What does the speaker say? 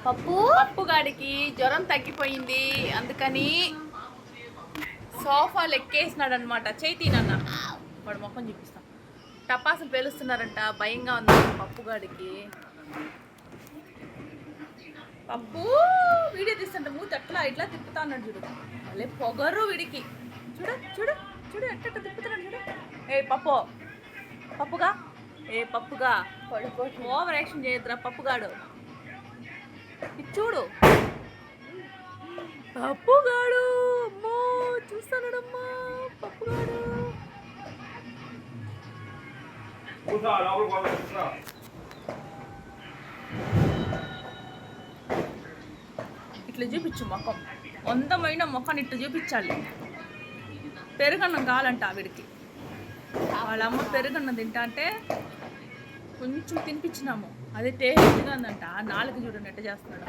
పప్పుగాడికి జ్వరం తగ్గిపోయింది, అందుకని సోఫాలు ఎక్కేసినాడు అనమాట. చేతినన్న వాడు మొక్కం చూపిస్తాం. టపాసులు పేలుస్తున్నారంట, భయంగా ఉంది పప్పుగాడికి. పప్పు వీడియో తీస్తుంటే మూతి అట్లా ఇట్లా తిప్పుతా అన్నాడు చూడు. అలే పొగరు వీడికి. చూడు చూడు చూడు ఎట్ట తిప్పుతున్నాడు చూడు. ఏ పప్పుగా పప్పుగా ఓవర్ యాక్షన్ చేయొద్దురా పప్పుగాడు. చూడు పప్పుగాడు, అమ్మో చూస్తానమ్మా పప్పుగాడు. ఇట్లా చూపించు ముఖం, అందమైన ముఖాన్ని ఇట్లా చూపించాలి. పెరుగన్నం కావాలంట వీడికి. వాళ్ళ అమ్మ పెరుగన్నం తింటా అంటే కొంచెం తినిపించినాము, అదే టేస్ట్గా ఉందంట. నాలుగు చూడండి ఎట్ట చేస్తున్నాడు.